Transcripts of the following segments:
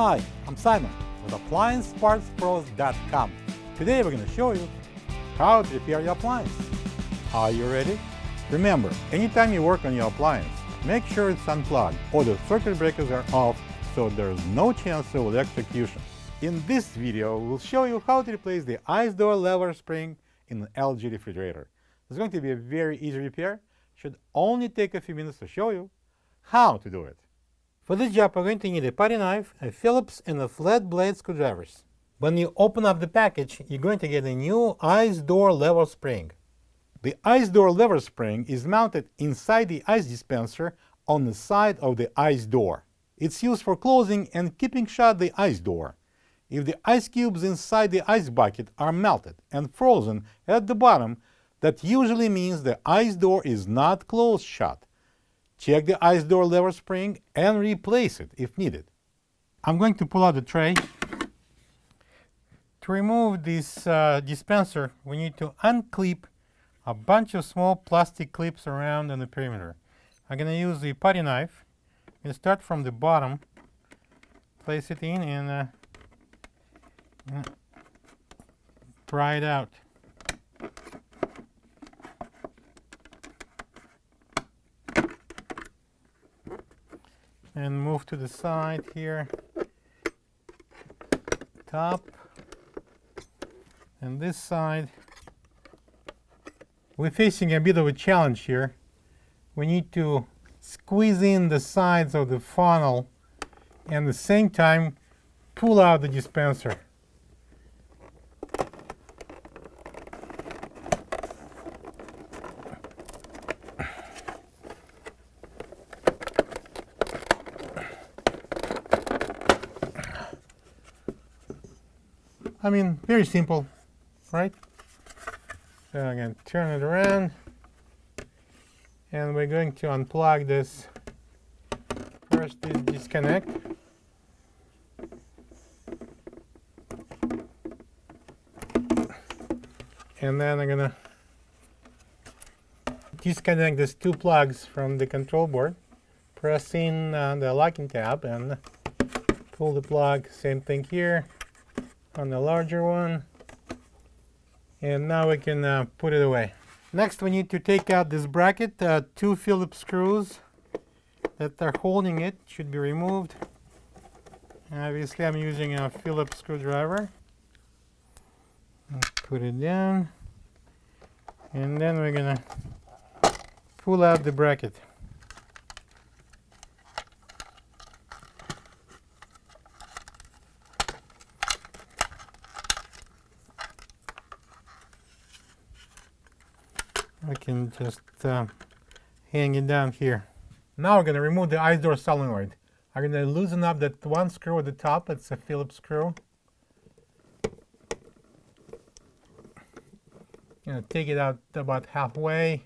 Hi, I'm Simon with AppliancePartsPros.com. Today we're going to show you how to repair your appliance. Are you ready? Remember, anytime you work on your appliance, make sure it's unplugged or the circuit breakers are off so there's no chance of electrocution. In this video, we'll show you how to replace the ice door lever spring in an LG refrigerator. It's going to be a very easy repair. Should only take a few minutes to show you how to do it. For this job, we're going to need a putty knife, a Phillips, and a flat blade screwdrivers. When you open up the package, you're going to get a new ice door lever spring. The ice door lever spring is mounted inside the ice dispenser on the side of the ice door. It's used for closing and keeping shut the ice door. If the ice cubes inside the ice bucket are melted and frozen at the bottom, that usually means the ice door is not closed shut. Check the ice door lever spring and replace it if needed. I'm going to pull out the tray. To remove this dispenser, we need to unclip a bunch of small plastic clips around on the perimeter. I'm going to use the putty knife. I'm going to start from the bottom, place it in, and pry it out. And move to the side here, top, and this side. We're facing a bit of a challenge here. We need to squeeze in the sides of the funnel and at the same time pull out the dispenser. I mean, very simple, right? So I'm going to turn it around, and we're going to unplug this. First is disconnect. And then I'm going to disconnect these two plugs from the control board. Press in the locking tab and pull the plug. Same thing here on the larger one, and now we can put it away. Next, we need to take out this bracket. Two Phillips screws that are holding it should be removed. Obviously, I'm using a Phillips screwdriver. Put it down, and then we're gonna pull out the bracket. I can just hang it down here. Now we're going to remove the ice door solenoid. I'm going to loosen up that one screw at the top. It's a Phillips screw. Take it out about halfway.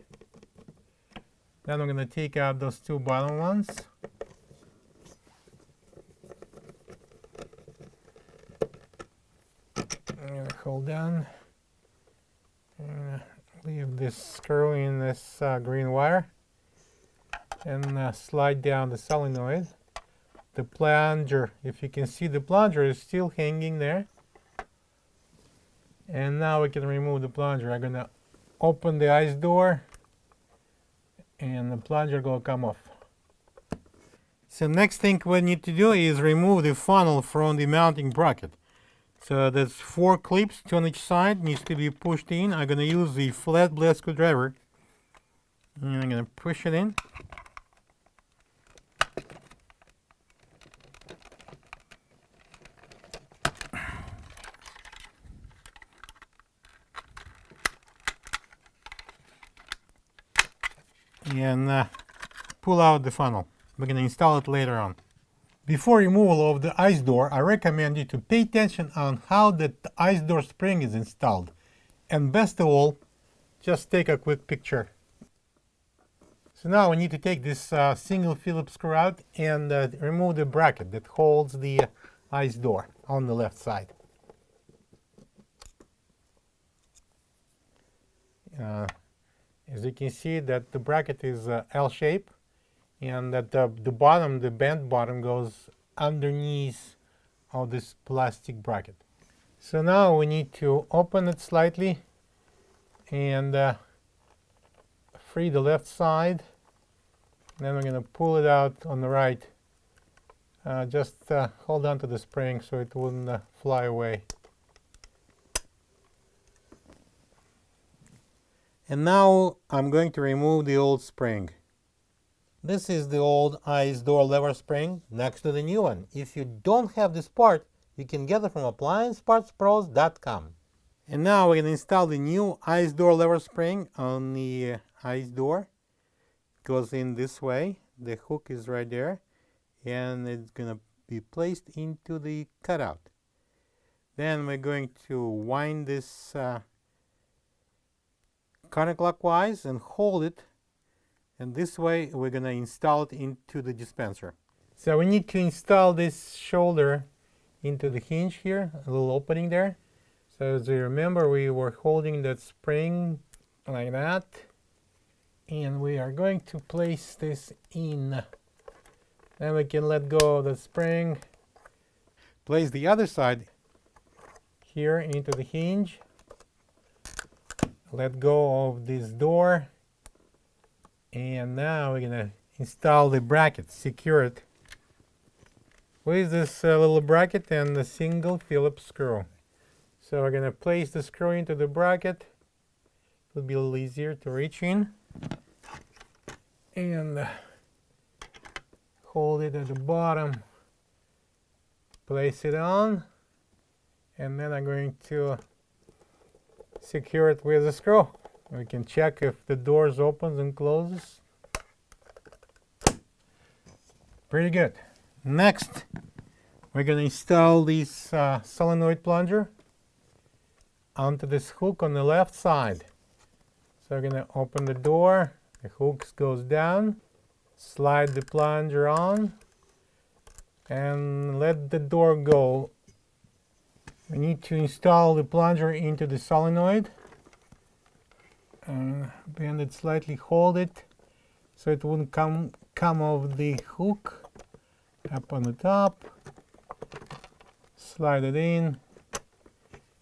Then I'm going to take out those two bottom ones. I'm going to hold down. Leave this screw in this green wire and slide down the solenoid. The plunger, if you can see, the plunger is still hanging there. And now we can remove the plunger. I'm going to open the ice door and the plunger will come off. So next thing we need to do is remove the funnel from the mounting bracket. So there's 4 clips, 2 on each side, needs to be pushed in. I'm going to use the flat blade screwdriver. And I'm going to push it in. And pull out the funnel. We're going to install it later on. Before removal of the ice door, I recommend you to pay attention on how the ice door spring is installed. And best of all, just take a quick picture. So now we need to take this single Phillips screw out and remove the bracket that holds the ice door on the left side. As you can see that the bracket is L-shape, and that the bottom, the bent bottom, goes underneath of this plastic bracket. So now we need to open it slightly and free the left side. Then we're going to pull it out on the right. Just hold on to the spring so it wouldn't fly away. And now I'm going to remove the old spring. This is the old ice door lever spring next to the new one. If you don't have this part, you can get it from appliancepartspros.com. And now we're going to install the new ice door lever spring on the ice door. It goes in this way. The hook is right there. And it's going to be placed into the cutout. Then we're going to wind this counterclockwise and hold it, and this way we're going to install it into the dispenser. So we need to install this shoulder into the hinge here, a little opening there. So as you remember, we were holding that spring like that, and we are going to place this in. Then we can let go of the spring, place the other side here into the hinge. Let go of this door, and now we're gonna install the bracket, secure it with this little bracket and a single Phillips screw. So we're gonna place the screw into the bracket. It'll be a little easier to reach in, and hold it at the bottom, place it on, and then I'm going to secure it with a screw. We can check if the doors opens and closes. Pretty good. Next, we're going to install this solenoid plunger onto this hook on the left side. So we're going to open the door, the hook goes down, slide the plunger on, and let the door go. We need to install the plunger into the solenoid. Bend it slightly, hold it so it wouldn't come off the hook. Up on the top, slide it in.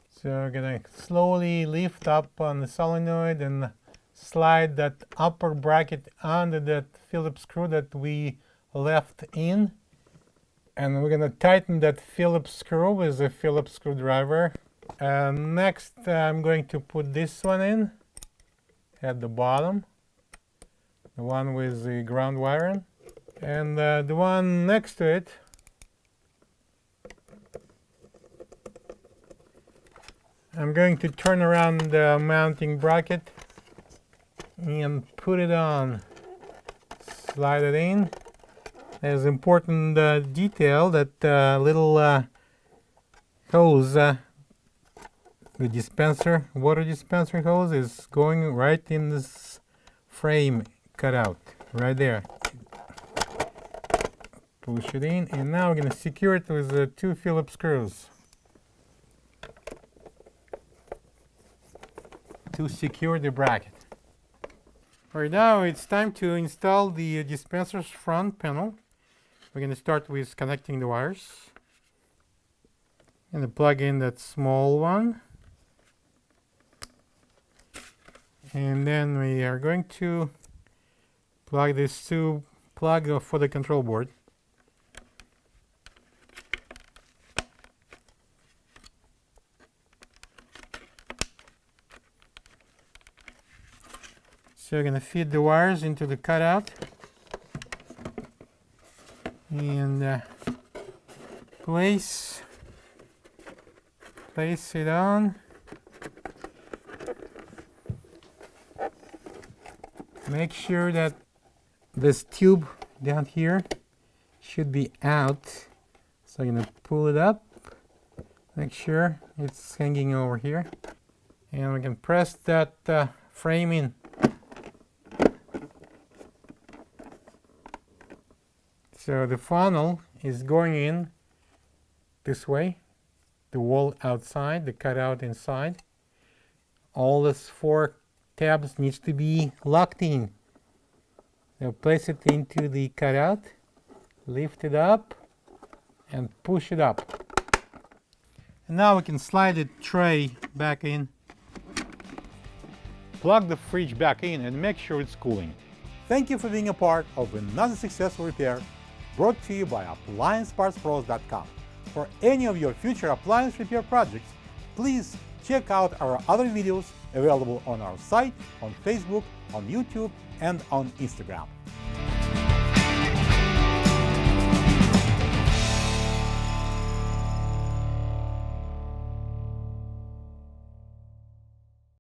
So we're gonna slowly lift up on the solenoid and slide that upper bracket under that Phillips screw that we left in. And we're going to tighten that Phillips screw with a Phillips screwdriver. Next, I'm going to put this one in at the bottom, the one with the ground wiring, and the one next to it. I'm going to turn around the mounting bracket and put it on. Slide it in. There's important detail that little hose, the dispenser, water dispenser hose is going right in this frame cutout, right there. Push it in, and now we're going to secure it with 2 Phillips screws to secure the bracket. Right now it's time to install the dispenser's front panel. We're going to start with connecting the wires. I'm going to plug in that small one. And then we are going to plug this plug for the control board. So we're going to feed the wires into the cutout. And place it on. Make sure that this tube down here should be out. So I'm going to pull it up, make sure it's hanging over here, and we can press that frame in. So the funnel is going in this way, the wall outside, the cutout inside. All these 4 tabs needs to be locked in. So place it into the cutout, lift it up, and push it up. Now we can slide the tray back in. Plug the fridge back in and make sure it's cooling. Thank you for being a part of another successful repair brought to you by AppliancePartsPros.com. For any of your future appliance repair projects, please check out our other videos available on our site, on Facebook, on YouTube, and on Instagram.